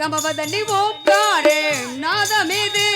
கமபதனி ஓங்காரே நாதமேது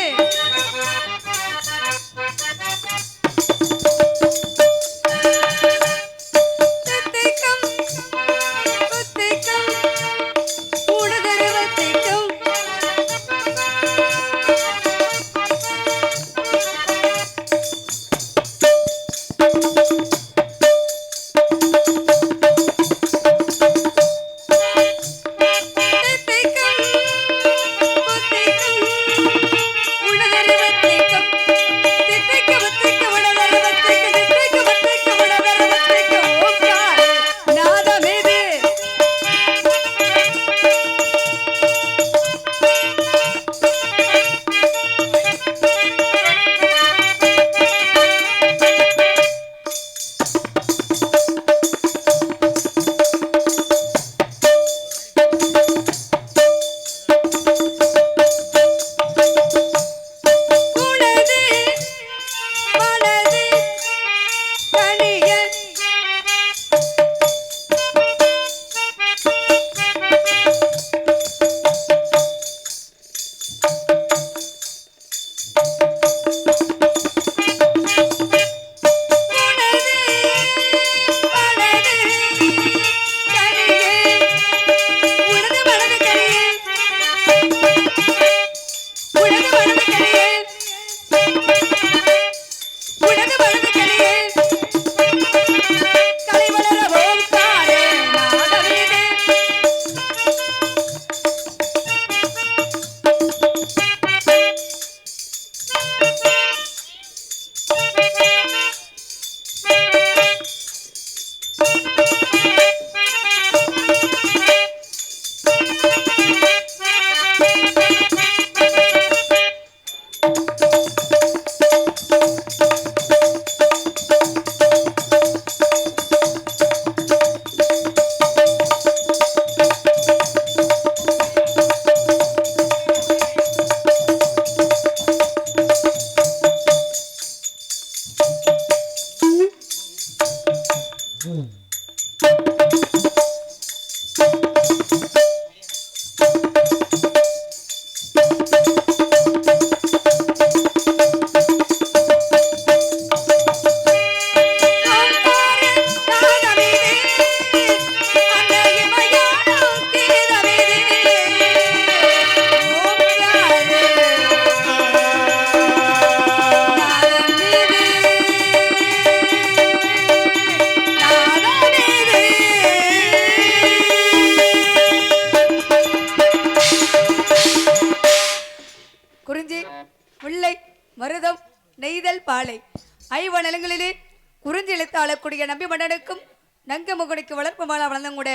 குறிஞ்சி இழுத்து ஆளக்கூடிய நம்பி மன்னனுக்கும் நங்க முகனுக்கு வளர்ப்பு மாலா வளர்ந்தங்கூட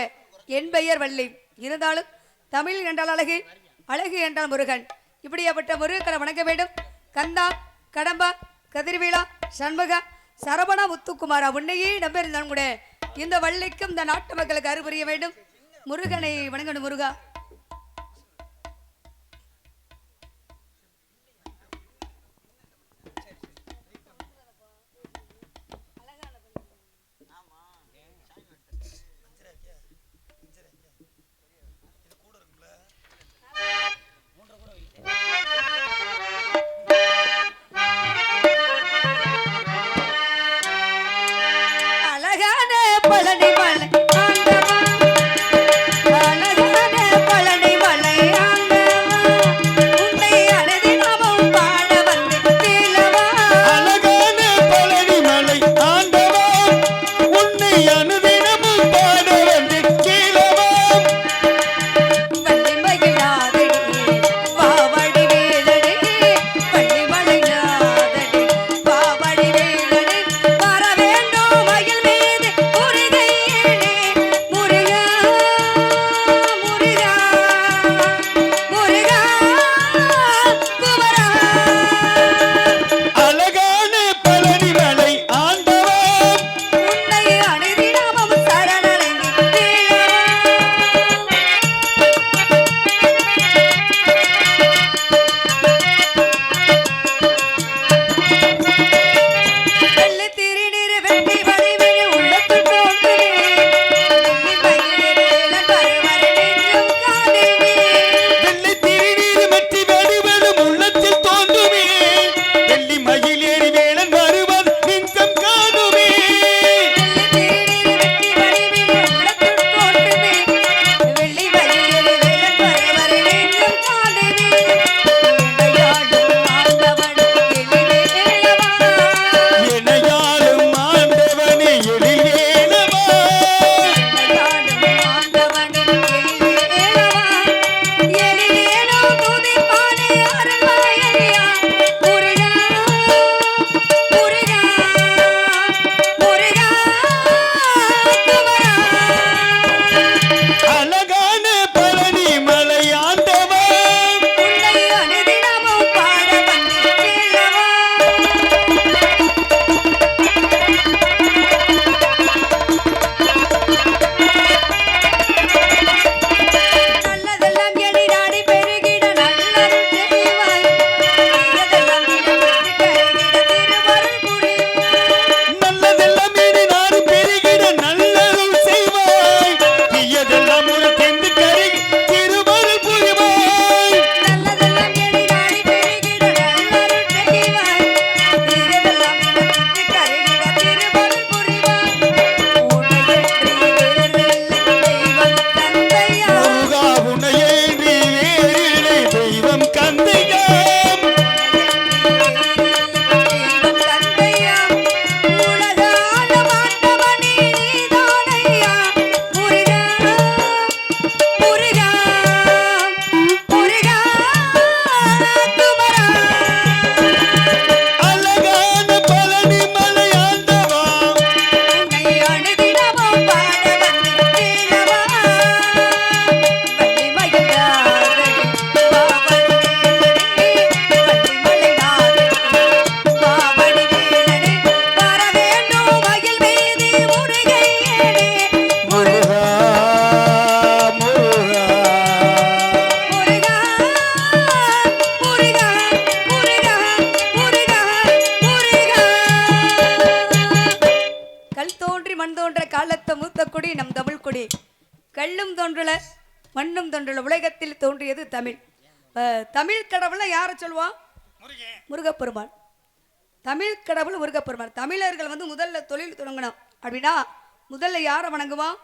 என் பெயர் வள்ளி. இருந்தாலும் தமிழ் என்றால் அழகு, அழகு என்றால் முருகன். இப்படியாப்பட்ட முருகனை வணங்க வேண்டும். கந்தா, கடம்பா, கதிர்வேலா, சண்முகா, சரவணா, முத்துக்குமாரா உன்னையே நம்பியிருந்தான் கூட இந்த வள்ளிக்கும் இந்த நாட்டு மக்களுக்கு அருள் வேண்டும். முருகனை வணங்கணும். முருகா பழனி மலை தோன்றி மண் தோன்ற காலத்தை மூத்த குடி நம் தமிழ் குடி. கல்லும் தோன்றல மண்ணும் தோன்றல உலகத்தில் தோன்றியது தமிழ். தமிழ் கடவுளை யாரை சொல்லுவான்? முருகப்பெருமான். தமிழ் கடவுள் முருகப்பெருமான். தமிழர்கள் வந்து முதல்ல தொழில் தொடங்கணும் அப்படின்னா முதல்ல யாரை வணங்குவான்?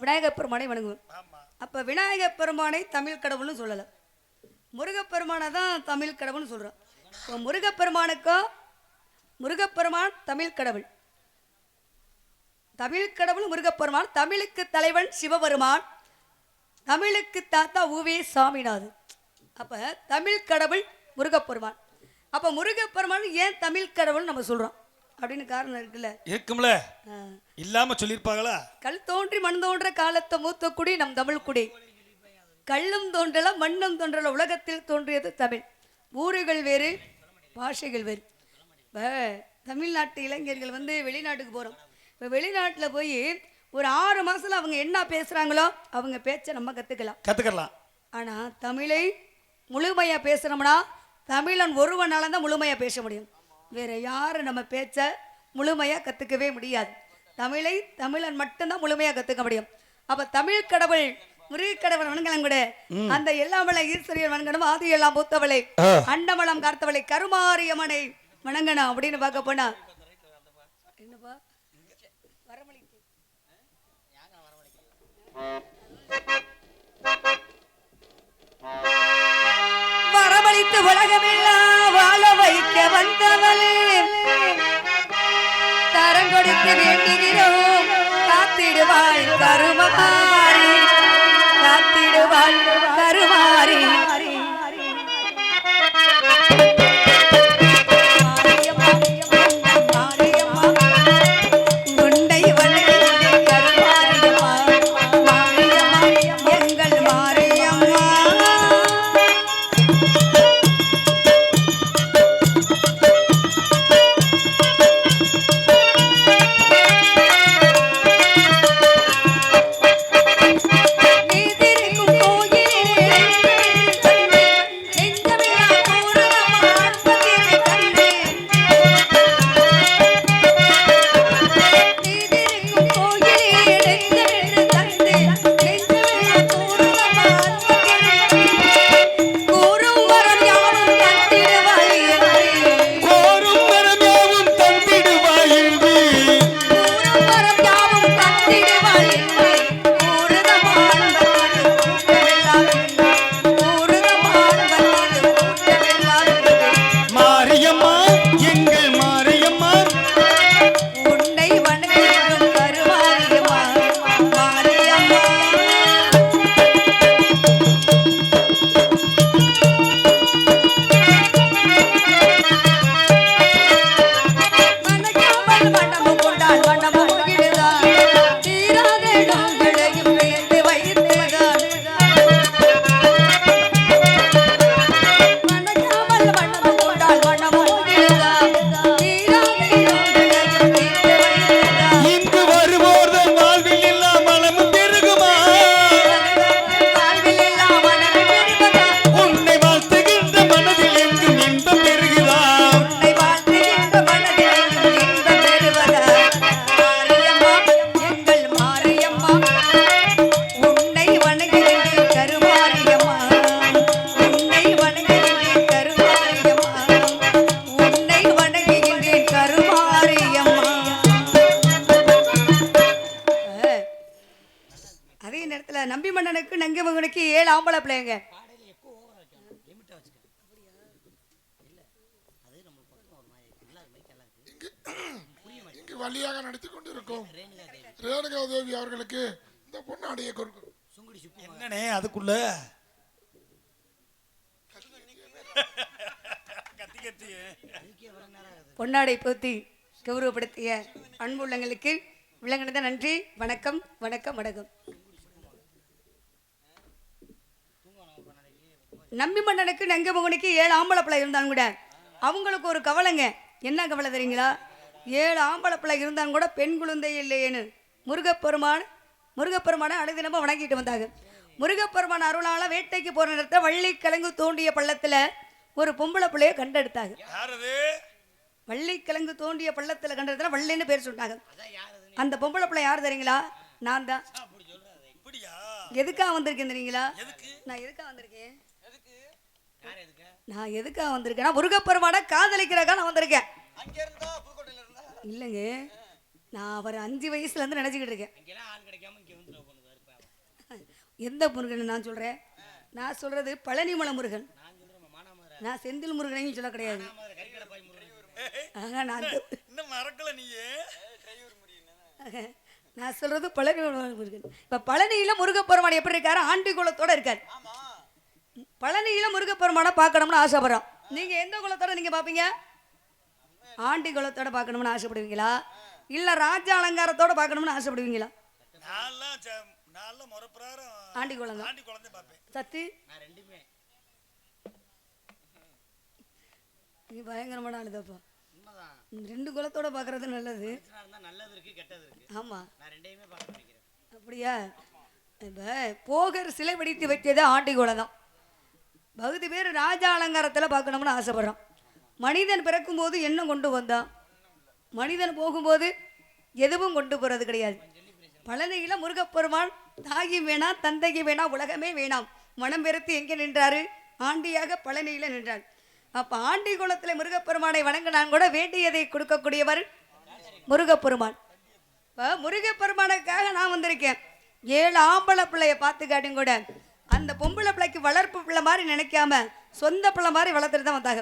விநாயகப் பெருமானை வணங்குவோம். அப்ப விநாயகப் பெருமானை தமிழ் கடவுள்னு சொல்லல, முருகப்பெருமானை தான் தமிழ் கடவுள்னு சொல்றோம். முருகப்பெருமான் தமிழ் கடவுள். தமிழ் கடவுள் முருகப்பெருமான். தமிழுக்கு தலைவன் சிவபெருமான். தமிழுக்கு தாத்தா உவே சாமிநாதன். அப்ப தமிழ் கடவுள் முருகப்பெருமான். அப்ப முருகப்பெருமான் ஏன் தமிழ் கடவுள் நம்ம சொல்றோம் அப்படின்னு காரணம் இருக்குல்ல? இருக்கும்ல, இல்லாம சொல்லிருப்பாங்களா? கல் தோன்றி மண் தோன்ற காலத்தை மூத்த குடி நம் தமிழ் குடி. கல்லும் தோன்றல மண்ணும் தோன்றல உலகத்தில் தோன்றியது தமிழ். ஊர்கள் வேறு பாஷைகள் வேறு. இப்போ தமிழ்நாட்டு இளைஞர்கள் வந்து வெளிநாட்டுக்கு போகிறோம். இப்போ வெளிநாட்டில் போய் ஒரு 6 மாதத்தில் அவங்க என்ன பேசுகிறாங்களோ அவங்க பேச்சை நம்ம கற்றுக்கலாம். ஆனால் தமிழை முழுமையாக பேசுகிறோம்னா தமிழன் ஒருவனால தான் முழுமையாக பேச முடியும். வேறு யாரும் நம்ம பேச்சை முழுமையாக கற்றுக்கவே முடியாது. தமிழை தமிழன் மட்டும்தான் முழுமையாக கற்றுக்க முடியும். அப்போ தமிழ் கடவுள் முருகக்கடவுள் வணங்கலாம் கூட அந்த எல்லாமலை ஈஸ்வரியர் வணங்கணும். ஆதி எல்லாம் மூத்தவளை அண்டமலம் காத்தவளை கருமாரியம்மனை வணங்கணும் அப்படின்னு பார்க்க போனா என்னப்பா வரமளித்து உலகமெல்லாம் வாழ வைக்க வந்தவளே தரம் கொடுத்து வேண்டுகிறோம். காத்திடுவாள் கருமாரி, காத்திடுவாள் கருமாரி. நம்பி மன்னனுக்கு நங்கை மகனுக்கு 7 ஆம்பளை பிள்ளைங்க. வழியாக நடித்துக் கொண்டிருக்கும் ரேணுகா தேவி அவர்களுக்கு இந்த பொன்னாடியை கொடுக்கும். என்னனே அதுக்குள்ள பொன்னாடை போத்தி கௌரவப்படுத்திய அன்புள்ளங்களுக்கு விளங்கினத நன்றி. வணக்கம் வணக்கம் வணக்கம். நம்பி மன்னனுக்கு நங்கை மகனுக்கு 7 ஆம்பளை பிள்ளை இருந்தாலும் கூட அவங்களுக்கு ஒரு கவலைங்க. என்ன கவலை தெரியுங்களா? 7 ஆம்பளை பிள்ளை இருந்தாலும் கூட பெண் குழந்தை இல்லையேன்னு முருகப்பெருமானை அனுதினமா வணங்கிட்டு வந்தாங்க. முருகப்பெருமான் அருளால வேட்டைக்கு போற நேரத்தில் வள்ளி கிழங்கு தோண்டிய பள்ளத்துல ஒரு பொம்பளை பிள்ளைய கண்டெடுத்தாங்க. வள்ளி கிழங்கு தோண்டிய பள்ளத்துல கண்டெடுத்தா வள்ளின்னு பேர் சொன்னாங்க. அந்த பொம்பளை பிள்ளை யார் தெரியுங்களா? நான் தான். இப்படியா? எதுக்காக வந்திருக்கேன் தெரியுங்களா? எதுக்கு? நான் எதுக்காக வந்திருக்கேன்? நான் எதுக்காக வந்திருக்கேன்னா முருகப்பெருமானை காதலிக்கிறக்கா நான் வந்திருக்கேன். இல்லைங்க, நான் அவர் 5 வயசுல இருந்து நினைச்சுக்கிட்டு இருக்கேன். எந்த முருகன் நான் சொல்றேன்? நான் சொல்றது பழனிமலை முருகன். நான் செந்தில் முருகனையும் சொல்ல கிடையாது. நான் சொல்றது பழனிமலை முருகன். இப்ப பழனியில முருகப்பெருமான் எப்படி இருக்காரு? ஆண்டி குலத்தோட இருக்காரு. பழனியில முருகப்பெருமானை பார்க்கணும்னு ஆசைப்படுறோம். நீங்க எந்த குலத்தோட நீங்க பாப்பீங்க? ஆண்டி குலத்தோட பார்க்கணும்னு ஆசைப்படுவீங்களா, இல்ல ராஜ அலங்காரத்தோட பார்க்கணும்னு ஆசைப்படுவீங்களா? ஆண்டி குலம் தான். சத்து நீ பயங்கரமான ஆளுதப்பா. 2 குலத்தோட பார்க்கறது நல்லது. ஆமா, அப்படியா? இப்ப போகர் சிலை வெடித்து வைத்தது ஆண்டி குலம் தான். பகுதி பேர் ராஜா அலங்காரத்தில் பார்க்கணும்னு ஆசைப்படுறான். மனிதன் பிறக்கும் போது என்ன கொண்டு வந்தான்? மனிதன் போகும்போது எதுவும் கொண்டு போறது கிடையாது. பழனியில முருகப்பெருமான் தாகி வேணாம், தந்தைக்கு வேணாம், உலகமே வேணாம், மனம் வெறுத்து எங்கே நின்றாரு? ஆண்டியாக பழனியில நின்றார். அப்ப ஆண்டி குலத்துல முருகப்பெருமானை வணங்கினான் கூட வேண்டியதை கொடுக்கக்கூடியவர் முருகப்பெருமான். இப்ப முருகப்பெருமானுக்காக நான் வந்திருக்கேன். 7 ஆம்பளை பிள்ளைய பார்த்து காட்டும் கூட அந்த பொம்பளை பிள்ளைக்கு வளர்ப்பு பிள்ளை மாதிரி நினைக்காம சொந்த பிள்ளை மாதிரி வளர்த்துட்டு தான் வந்தாங்க.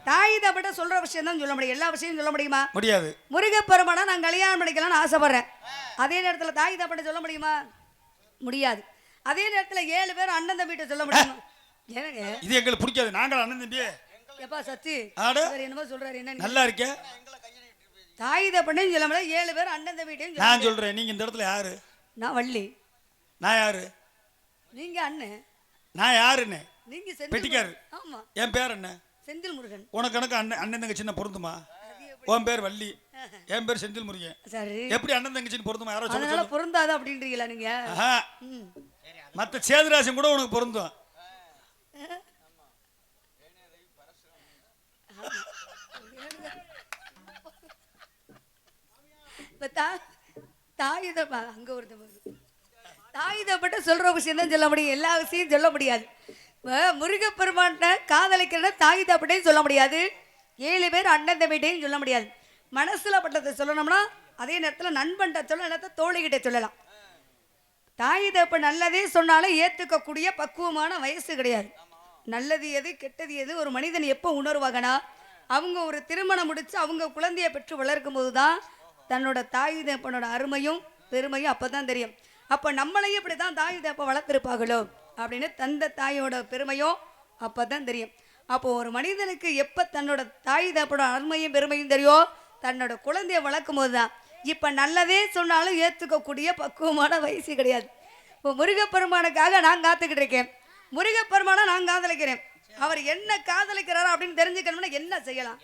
தாய் தப்பட்ட சொல்ற விஷயம் தான் சொல்ல முடியும். எல்லா விஷயம் சொல்ல முடியுமா? முடியாது. முருகப்பெருமானை நான் கல்யாணம் பண்ணிக்கலாம்னு ஆசைப்படுறேன். அதே நேரத்தில் தாய் தப்பட்ட சொல்ல முடியுமா? முடியாது. அதே நேரத்தில் 7 பேர் அண்ணன் தம்பிட்ட சொல்ல முடியுமா? ஏங்க இது எங்களுக்கு பிடிக்காது. நாங்கள் அண்ணன் தம்பி எப்பா சத்தி என்னமோ சொல்றாரு. என்ன நல்லா இருக்க? தாய் தப்பட்டையும் சொல்ல முடியாது, 7 பேர் அண்ணன் தம்பிட்டையும் நான் சொல்றேன். நீங்க இந்த இடத்துல யாரு? நான் வள்ளி. நான் யாரு? நீங்க அண்ணன். நான் யாருன்னு? நீங்க பெட்டிக்காரு. ஆமா. என் பேர் என்ன? செந்தில் முருகன். உனக்கு எனக்கு அண்ணன் தங்கச்சி சின்ன பொருந்துமா? உன் பேர் வள்ளி, என் பேர் செந்தில் முருகன். சரி, எப்படி அண்ணன் தங்கச்சின்னு பொருந்துமா? யாரோ சொல்ல பொருந்தாத அப்படின்றீங்களா நீங்க? மற்ற சேதுராசன் கூட உனக்கு பொருந்தும். தாய் அங்க ஒருத்த தாய் தப்பட்ட சொல்ற விஷயம் தான் சொல்ல முடியும், எல்லா விஷயம் சொல்ல முடியாது. முருகப்பெருமான் காதலிக்கிற தாய் தப்பட்டையும் சொல்ல முடியாது, 7 பேர் அண்ணன் தம்பிட்டையும் சொல்ல முடியாது. மனசுல பட்டதை சொல்லணும்னா அதே நேரத்தில் நண்பன்ட்ட சொல்ல, நேரத்தில் தோழிகிட்ட சொல்லலாம். தாய் தப்ப நல்லதே சொன்னாலும் ஏற்றுக்கக்கூடிய பக்குவமான வயசு கிடையாது. நல்லது எது கெட்டது எது ஒரு மனிதன் எப்போ உணர்வாகனா அவங்க ஒரு திருமணம் முடிச்சு அவங்க குழந்தைய பெற்று வளர்க்கும் போது தான் தன்னோட தாய் தப்பனோட அருமையும் பெருமையும் அப்பதான் தெரியும். அப்போ நம்மளையும் இப்படி தான் தாய் தப்ப வளர்த்துருப்பாங்களோ அப்படின்னு தந்த தாயோட பெருமையும் அப்பதான் தெரியும். அப்போ ஒரு மனிதனுக்கு எப்போ தன்னோட தாய் தப்பனோட அருமையும் பெருமையும் தெரியும், தன்னோட குழந்தைய வளர்க்கும் போது தான். இப்போ நல்லதே சொன்னாலும் ஏற்றுக்கக்கூடிய பக்குவமான வயசு கிடையாது. இப்போ முருகப்பெருமானுக்காக நான் காத்துக்கிட்டு இருக்கேன். முருகப்பெருமானை நான் காதலிக்கிறேன். அவர் என்ன காதலிக்கிறாரோ அப்படின்னு தெரிஞ்சுக்கணும்னா என்ன செய்யலாம்?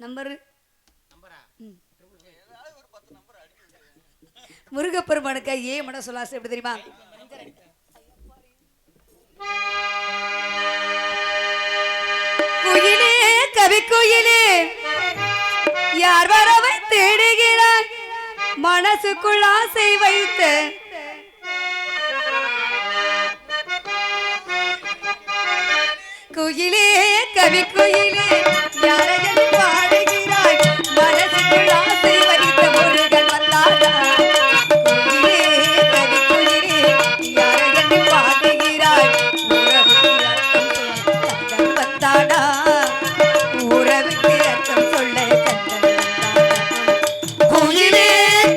நம்பர் முருகப்பெருமானுக்கு ஏன் மன சொல்லாசை எப்படி தெரியுமா? குயிலே கவி குயிலே யார் வரவை தேடுகிறார், மனசுக்குள் ஆசை வைத்த குயிலே கவி குயிலே யாரையும் பாடுகிறாய், மனசுக்குள் ஆசை வைத்த முருகன் வந்தாடா. குயிலே கவி குயிலே யாரையும் பாடுகிறாய், உறவுக்கு அர்த்தம் வந்தாடா. உறவுக்கு அர்த்தம் சொல்ல கந்தன் வந்தாடா. குயிலே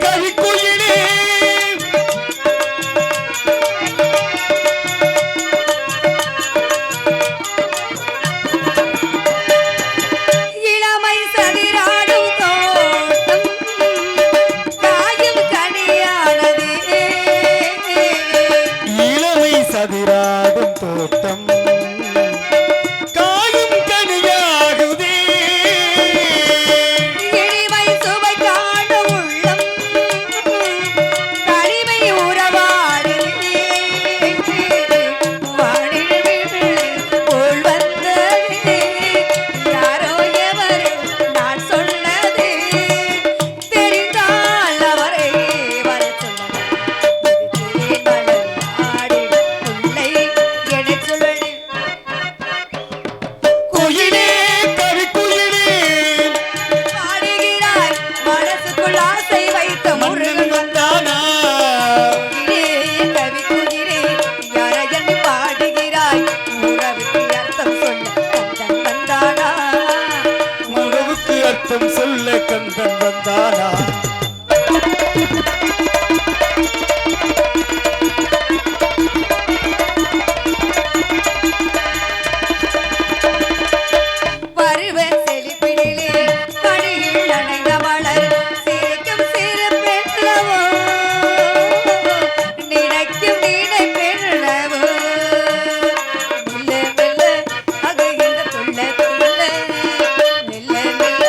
கவி குயிலே இளம மனசுக்குள் ஆசை வைத்த மன்னன் முருகன் வந்தானா குயிலே, கவி குயிலே, யாரையென்று பாடுகிறாய் உறவுக்கு அர்த்தம் சொல்ல கந்தன் வந்தானா உறவுக்கு அர்த்தம் சொல்ல கந்தன் வந்தானா பருவ செழிப்பினிலே பணியில் நனைந்த மலர் சிரிக்கும் சிறு பெண்ணவோ நினைக்கும் நீனை பெண்ணவோ மெல்ல மெல்ல அகைந்த துள்ள துள்ள மெல்ல மெல்ல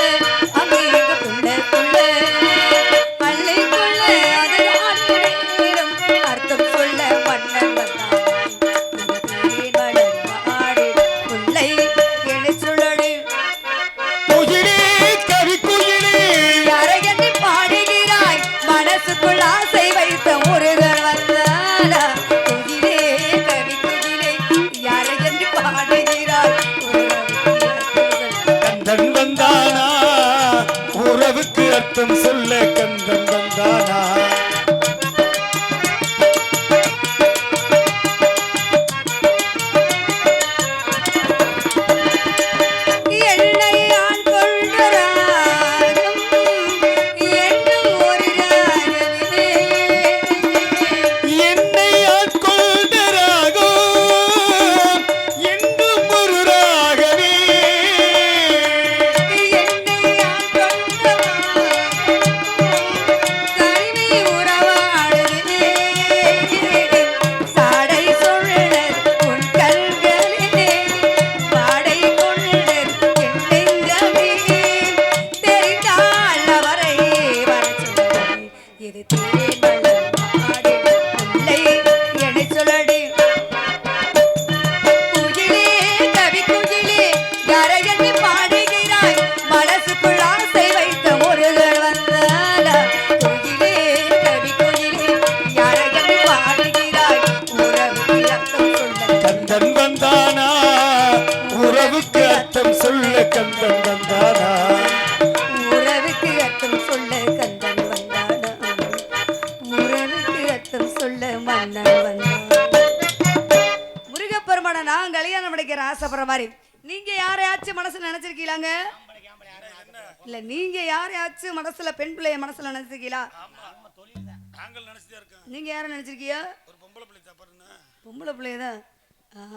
அகைந்த துள்ள துள்ள பள்ளிக்குள்ள அது நேரம் அர்த்தம் சொல்ல மன்னன் வந்தான் ஆடு முல்லை என சுழடு குயிலே கவி குயிலே யாரை என்னை பாடுகிறாய் மனசுக்குள் ஆசை வைத்த முருகன் வந்தானா குயிலே கவி குயிலே யாரை என்னை பாடுகிறாய் கந்தன் வந்தானா உறவுக்கு அர்த்தம் சொல்ல கந்தன் வந்தானா என்னை ஆண் கொண்ட ராகம் என்னும் ஒரு ராகமே என்னை ஆட்கொண்ட ராகம் என்றும் ஒரு ராகமே என்னை ஆண் கொண்ட கருவி உறவாடுதே சாடை சொல்ல உன் கண்களே பாடை கொண்டது என் நெஞ்சமே தெரிந்தால் அவரை வரச் சொல்லடி இது தேன் மலர் மாடு முல்லை என சொல்லடி குயிலே கவி குயிலே யாரை என்னை பாடுகிறாய் மனசுக்குள் ஆசை வைத்த முருகன் வந்தானா குயிலே கவி குயிலே யாரை என்னை பாடுகிறாய் உறவுக்கு அர்த்தம் சொல்ல கந்தன் வந்தானா உறவுக்கு அர்த்தம் சொல்ல கந்தன் வந்தானா உறவுக்கு அர்த்தம் சொல்ல கந்தன் வந்தானா உறவுக்கு அர்த்தம் சொல்ல மன்னன் வந்தான் முருகப்பெருமான நான் கல்யாணம் பண்ணிக்கிற ஆசைப்படுற மாதிரி நீங்க யாரையாச்சும் மனசுல நினைச்சிருக்கீங்களாங்க இல்ல நீங்க யாரையாச்சும் மனசுல பெண் பிள்ளைய மனசுல நினைச்சிருக்கீங்களா நாங்கள் நினைச்சுதான் இருக்கோம் நீங்க யாரை நினைச்சிருக்கீங்க ஒரு பொம்பளை பிள்ளை தப்பாருன்னா பொம்பளை பிள்ளையதான்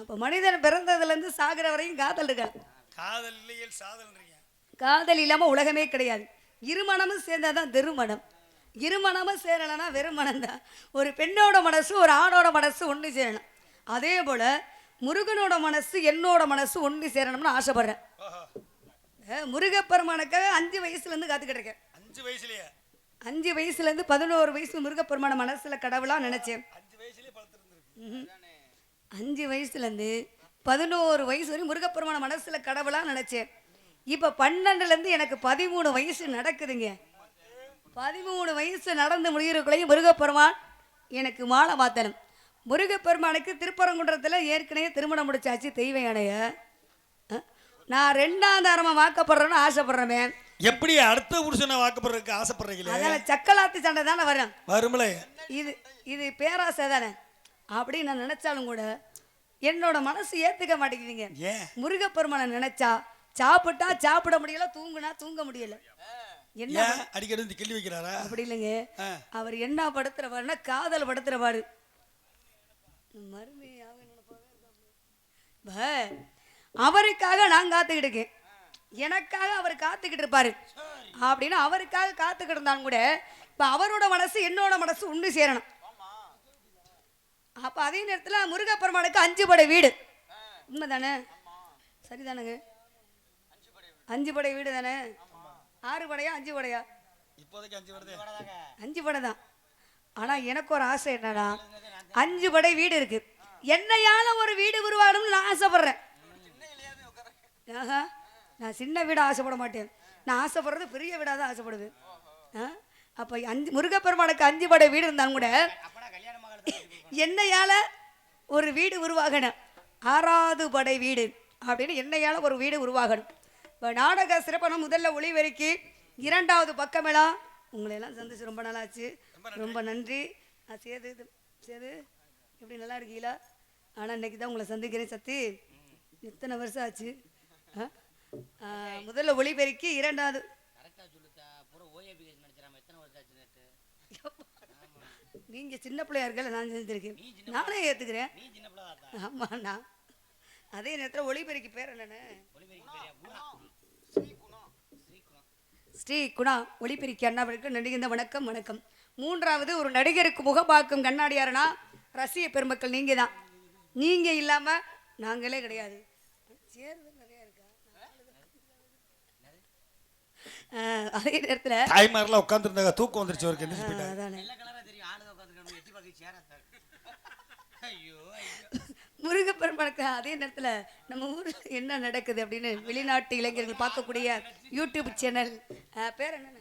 இப்போ மனிதன் பிறந்ததுல இருந்து சாகிற வரையும் காதல் இருக்கான் காதல் இல்லையல் சாதல்ன்றீங்க காதல் இல்லாம உலகமே கிடையாது இருமணமும் சேர்ந்தாதான் திருமணம் இருமணமும் சேரலைன்னா வெறும் மனம் தான் ஒரு பெண்ணோட மனசு ஒரு ஆணோட மனசு ஒன்று சேரணும் அதே போல முருகனோட மனசு என்னோட மனசு ஒன்று சேரணும்னு ஆசைப்படுறேன் முருகப்பெருமானுக்காக 5 வயசுலேருந்து காத்துக்கிட்டு இருக்கேன் 5 வயசுலயே 5 வயசுலேருந்து 11 வயசு முருகப்பெருமான மனசுல கடவுளாக நினைச்சேன் 5 வயசுலயே பழுத்திருந்திருக்கு 5 வயசுலேருந்து 11 வயசு வரையும் முருகப்பெருமான மனசுல கடவுளாக நினைச்சேன் இப்போ 12லேருந்து எனக்கு 13 வயசு நடக்குதுங்க 13 வயசு நடந்து முடிகிறக்குள்ளேயும் முருகப்பெருமான் எனக்கு மாலை மாத்தணும் முருகப்பெருமானுக்கு திருப்பரங்குன்றத்தில் ஏற்கனவே திருமணம் முடிச்சாச்சு தெய்வ யானைய நான் 2ஆம் தாரமாக வாக்கப்படுறேன்னு ஆசைப்படுறேன் எப்படி அடுத்த புருஷனை வாக்கப்படுறதுக்கு ஆசைப்படுறீங்களே அதனால சக்கலாத்தி சண்டை தானே வரும் வருமலே இது இது பேராசை தானே அப்படி நான் நினைச்சாலும் கூட என்னோட மனசு ஏத்துக்க மாட்டேங்குதுங்க ஏன் முருகப்பெருமானை நினைச்சா சாப்பிட்டா சாப்பிட முடியல தூங்குனா தூங்க முடியல என்ன ஏன் அடிக்கடி வந்து கேள்வி வைக்கிறாரா அப்படி இல்லைங்க அவர் என்ன படுத்துறவாருன்னா காதல் படுத்துறவாரு அவருக்காக நான் காத்துக்கிட்டு இருக்கேன் எனக்காக அவர் காத்துக்கிட்டு இருப்பாரு அப்படின்னு அவருக்காக காத்துக்கிட்டு இருந்தாலும் கூட இப்ப அவரோட மனசு என்னோட மனசு ஒன்று சேரணும் அப்ப அதே நேரத்தில் முருகப்பெருமானுக்கு 5 படை வீடு உண்மைதானே சரிதானுங்க 5 படை வீடு தானே 6 படையா 5 படையா இப்போதைக்கு 5 வருது 5 படை தான் ஆனா எனக்கு ஒரு ஆசை என்னன்னா 5 படை வீடு இருக்கு என்னையால ஒரு வீடு உருவாகணும்னு நான் ஆசைப்படுறேன் நான் சின்ன வீடு ஆசைப்பட மாட்டேன் நான் ஆசைப்படுறது பெரிய வீடாக தான் ஆசைப்படுவேன் அப்போ 5 முருகப்பெருமானுக்கு 5 படை வீடு இருந்தாலும் கூட என்னையால ஒரு வீடு உருவாகணும் 6வது படை வீடு அப்படின்னு என்னையால ஒரு வீடு உருவாகணும் இப்போ நாடக சிறப்பான முதல்ல ஒளிவெருக்கி இரண்டாவது பக்கமெல்லாம் உங்களை எல்லாம் சந்திச்சு ரொம்ப நாளாச்சு. ரொம்ப நன்றி. சேது சேது எப்படி நல்லா இருக்கீங்களா? ஆனால் இன்னைக்கு தான் உங்களை சந்திக்கிறேன் சத்தி. எத்தனை வருஷம் ஆச்சு? முதல்ல ஒளிபெருக்கி இரண்டாவது நீங்க சின்ன பிள்ளையா இருக்கல, நான் செஞ்சிருக்கேன், நானே ஏத்துக்கிறேன். ஆமா, நான் அதே நேரத்தில் ஒளிபெருக்கி பேர் என்னன்னு ஸ்ரீ குணா ஒளிபெருக்கி அண்ணாவிற்கு நடிகின்ற வணக்கம் வணக்கம். மூன்றாவது ஒரு நடிகருக்கு முகப்பாக்கும் கண்ணாடியாரனா ரசிக பெருமக்கள் நீங்க தான். நீங்க இல்லாம நாங்களே கிடையாது. அதே நேரத்துல தாய்மாரெல்லாம் உட்காந்துருந்தாங்க, தூக்கம் வந்துருச்சு அவருக்கு. முருகப்பெருமானுக்கு அதே நேரத்தில் நம்ம ஊரில் என்ன நடக்குது அப்படின்னு வெளிநாட்டு இளைஞர்கள் பார்க்கக்கூடிய யூடியூப் சேனல் பேர் என்னென்ன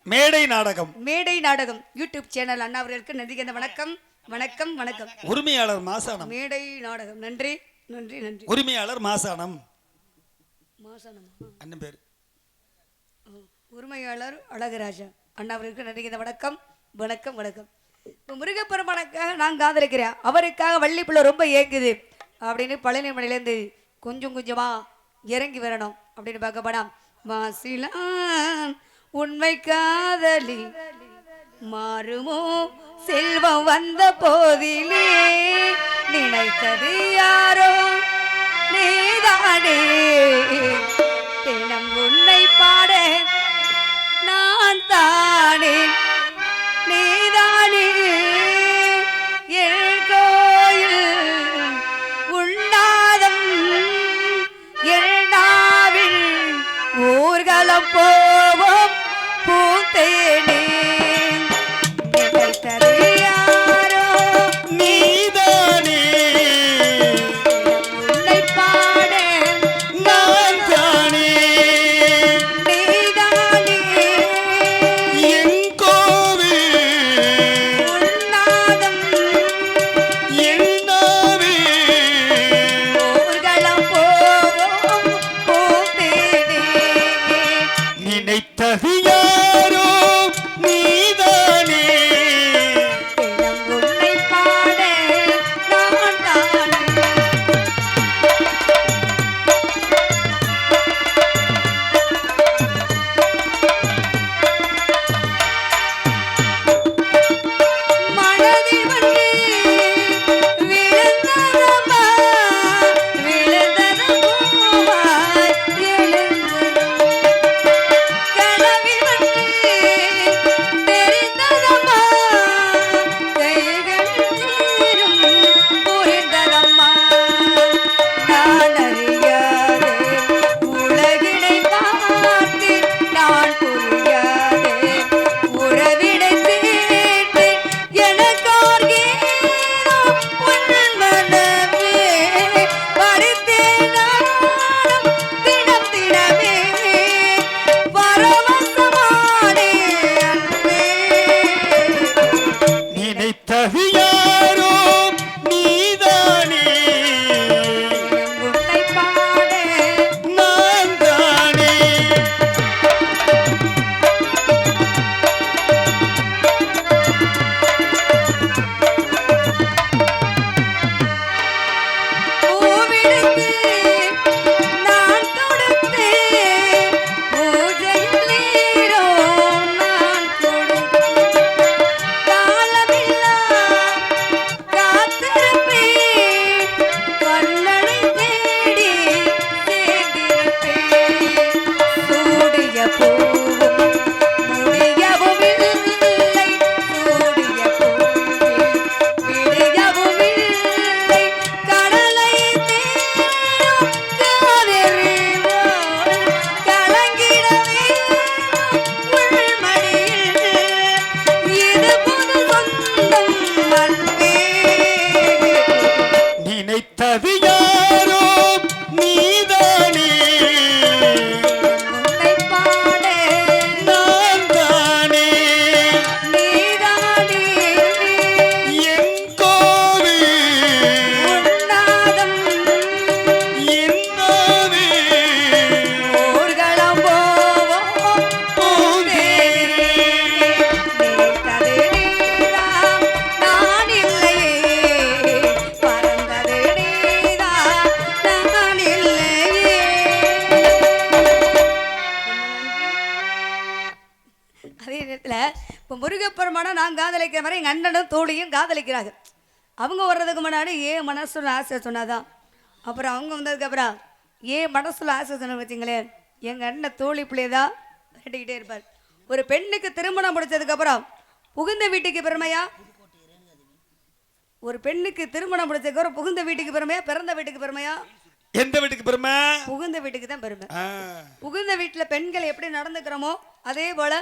மேடை நாடகம். மேடை நாடகம் யூடியூப் சேனல் அண்ணா அவர்களுக்கு நன்றி கந்த வணக்கம் வணக்கம் வணக்கம். உரிமையாளர் மாசானம். மேடை நாடகம் நன்றி நன்றி நன்றி. உரிமையாளர் மாசானம். மாசானம் அண்ணன் பேர் உரிமையாளர் அழகராஜா அண்ணா அவர்களுக்கு நன்றி கந்த வணக்கம் வணக்கம் வணக்கம். இப்போ முருகப்பெருமானுக்காக நான் காதலிக்கிறேன், அவருக்காக வள்ளிப்புள்ள ரொம்ப ஏங்குது அப்படின்னு பழனி மலையிலேருந்து கொஞ்சம் கொஞ்சமா இறங்கி வரணும் அப்படின்னு பார்க்க போனாம். மாசிலா உண்மை காதலி மாறுமோ செல்வம் வந்த போதிலே நினைத்தது யாரோ நீதானே தினம் உன்னை பாட நான் தானே நீதானே என் கோயில் உண்ணாதம் என்னாவில் ஊர்வலம் போவோம் பூத்தேனே நினைத்தது யாரோ நீதானே உன்னை பாட நான் தானே அதே நேரத்தில் இப்போ முருகப்பெருமானை நான் காதலிக்கிற மாதிரி எங்கள் அண்ணனும் தோழியும் காதலிக்கிறாங்க. அவங்க வர்றதுக்கு முன்னாடி ஏன் மனசுல ஆசை சொன்னாதான். அப்புறம் அவங்க வந்ததுக்கப்புறம் ஏன் மனசுல ஆசை சொன்ன வச்சுங்களேன், எங்கள் அண்ணன் தோழி பிள்ளையதான் கேட்டுக்கிட்டே இருப்பார். ஒரு பெண்ணுக்கு திருமணம் முடிச்சதுக்கப்புறம் புகுந்த வீட்டுக்கு பெருமையா, ஒரு பெண்ணுக்கு திருமணம் முடிச்சதுக்கப்புறம் புகுந்த வீட்டுக்கு பெருமையா, பிறந்த வீட்டுக்கு பெருமையா? எந்த வீட்டுக்கு பெருமை? புகுந்த வீட்டுக்கு தான் பெருமை. புகுந்த வீட்டில் பெண்கள் எப்படி நடந்துக்கிறோமோ அதே போல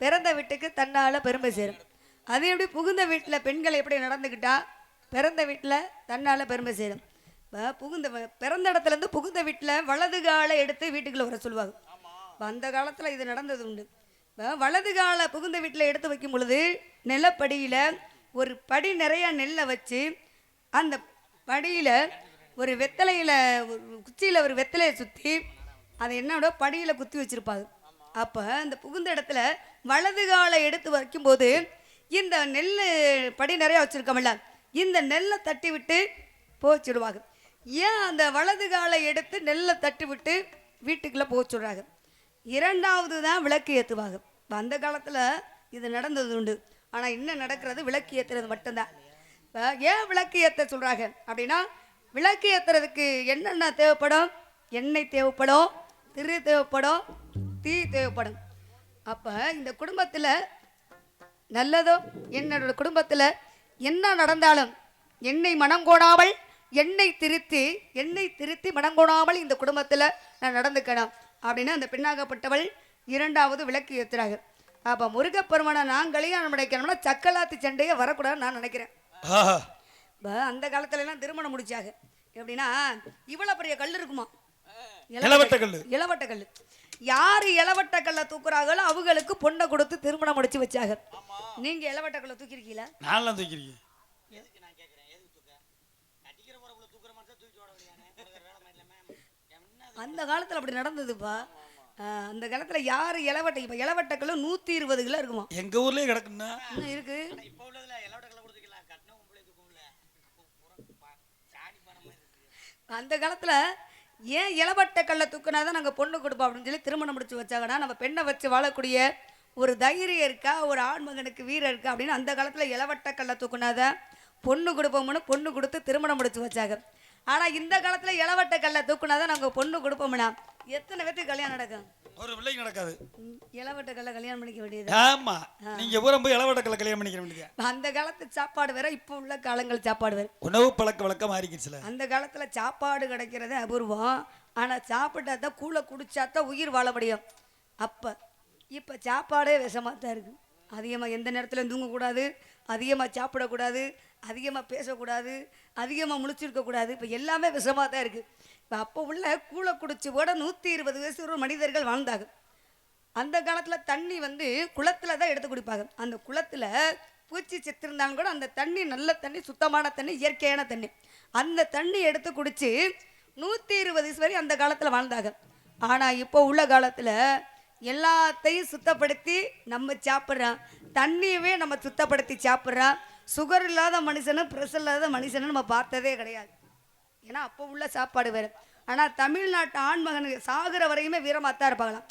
பிறந்த வீட்டுக்கு தன்னால பெருமை சேரும். அதே எப்படி புகுந்த வீட்டில் பெண்கள் எப்படி நடந்துக்கிட்டா பிறந்த வீட்டில் தன்னால பெருமை சேரும். புகுந்த பிறந்த இடத்துல இருந்து புகுந்த வீட்டில் வலது காலை எடுத்து வீட்டுக்குள்ள வர சொல்லுவாங்க. அந்த காலத்தில் இது நடந்தது உண்டு. வலது காலை புகுந்த வீட்டில் எடுத்து வைக்கும் பொழுது நிலப்படியில் ஒரு படி நிறைய நெல்லை வச்சு அந்த படியில் ஒரு வெத்தலையில் குச்சியில் ஒரு வெத்தலையை சுற்றி அதை என்னோட படியில் குத்தி வச்சுருப்பாங்க. அப்போ அந்த புகுந்த இடத்துல வலது காலை எடுத்து வைக்கும்போது இந்த நெல் படி நிறையா வச்சுருக்கோம்ல, இந்த நெல்லை தட்டி விட்டு போச்சுடுவாங்க. ஏன் அந்த வலது காலை எடுத்து நெல்லை தட்டி விட்டு வீட்டுக்குள்ளே போச்சுடுறாங்க? இரண்டாவது தான் விளக்கு ஏற்றுவாங்க. அந்த காலத்தில் இது நடந்தது உண்டு. ஆனால் இன்னும் நடக்கிறது விளக்கு ஏற்றுறது மட்டும்தான். ஏன் விளக்கு ஏற்ற சொல்கிறாங்க அப்படின்னா, விளக்கு ஏற்றுறதுக்கு என்னென்ன தேவைப்படும்? எண்ணெய் தேவைப்படும், திரு தேவைப்படும், தீ தேவைப்படும். அப்போ இந்த குடும்பத்தில் நல்லதோ, என்னோட குடும்பத்தில் என்ன நடந்தாலும் எண்ணெய் மனங்கோடாமல் எண்ணெய் திருத்தி மனங்கோடாமல் இந்த குடும்பத்தில் நான் நடந்துக்கணும் அப்படின்னு அந்த பெண்ணாகப்பட்டவள் இரண்டாவது விளக்கு ஏற்றுறாங்க. அப்போ முருகப்பெருமானை நான் கல்யாணம் கிடைக்கணும்னா சக்கலாத்தி சண்டையே வரக்கூடாதுன்னு நான் நினைக்கிறேன். அந்த காலத்துல எல்லாம் திருமணம் முடிச்சாங்க எப்படின்னா, இவ்வளோ பெரிய கல் இருக்குமா, இளவட்ட கல். யாரு இளவட்ட கல்லை தூக்குறாங்களோ அவங்களுக்கு பொண்ணை கொடுத்து திருமணம் முடிச்சு வச்சாங்க. நீங்க இளவட்ட கல்லை தூக்கிருக்கீங்களா? நான் தூக்கிருக்கேன். அந்த காலத்துல அப்படி நடந்ததுப்பா. அந்த காலத்துல யாரு இளவட்டை, இப்ப இளவட்டக்கல்ல 120 கிலோ இருக்குமா? எங்க ஊர்லயே கிடக்குன்னா இருக்கு. அந்த காலத்துல ஏன் இளவட்ட கல்லை தூக்குனாதான் நாங்கள் பொண்ணு கொடுப்போம் அப்படின்னு சொல்லி திருமணம் முடிச்சு வச்சாங்கன்னா, நம்ம பெண்ணை வச்சு வாழக்கூடிய ஒரு தைரியம் இருக்கா, ஒரு ஆண்மகனுக்கு வீரம் இருக்கா அப்படின்னு அந்த காலத்தில் இளவட்ட கல்லை தூக்குனாதான் பொண்ணு கொடுப்போம்னு பொண்ணு கொடுத்து திருமணம் முடிச்சு வச்சாங்க. ஆனால் இந்த காலத்தில் இளவட்ட கல்லை தூக்குனாதான் நாங்கள் பொண்ணு கொடுப்போம்னா எத்தனை பேருக்கு கல்யாணம் நடக்கும்? ஒரு பிள்ளைக்கு நடக்காது. இளவட்ட கல்லை கல்யாணம் பண்ணிக்க வேண்டியது. ஆமா, நீங்க ஊரம் போய் இளவட்ட கல்லை கல்யாணம் பண்ணிக்க வேண்டியது. அந்த காலத்து சாப்பாடு வேற, இப்போ உள்ள காலங்கள் சாப்பாடு வேற. உணவு பழக்க வழக்கம் மாறிக்கிச்சுல. அந்த காலத்துல சாப்பாடு கிடைக்கிறதே அபூர்வம். ஆனா சாப்பிட்டாதான் கூழ குடிச்சாதான் உயிர் வாழ முடியும். இப்ப சாப்பாடே விஷமா தான் இருக்கு. அதிகமா எந்த நேரத்துல தூங்கக்கூடாது, அதிகமா சாப்பிடக்கூடாது, அதிகமா பேசக்கூடாது, அதிகமா முழிச்சிருக்க கூடாது. இப்ப எல்லாமே விஷமா தான் இருக்கு. இப்போ அப்போ உள்ள கூழ குடிச்சு கூட 120 வயசு மனிதர்கள் வாழ்ந்தாங்க. அந்த காலத்தில் தண்ணி குளத்தில் தான் எடுத்து குடிப்பாங்க. அந்த குளத்தில் பூச்சி செத்திருந்தாலும் கூட அந்த தண்ணி நல்ல தண்ணி, சுத்தமான தண்ணி, இயற்கையான தண்ணி. அந்த தண்ணி எடுத்து குடித்து 120 வயசு வரை அந்த காலத்தில் வாழ்ந்தாங்க. ஆனால் இப்போ உள்ள காலத்தில் எல்லாத்தையும் சுத்தப்படுத்தி நம்ம சாப்பிட்றோம். தண்ணியவே நம்ம சுத்தப்படுத்தி சாப்பிட்றோம். சுகர் இல்லாத மனுஷனும் ப்ரெஷர் இல்லாத மனுஷனும் நம்ம பார்த்ததே கிடையாது. ஏன்னா அப்போ உள்ள சாப்பாடு வேறு. ஆனால் தமிழ்நாட்டு ஆண்மகனுக்கு சாகிற வரையுமே வீரமாகத்தான் இருப்பாங்களாம்.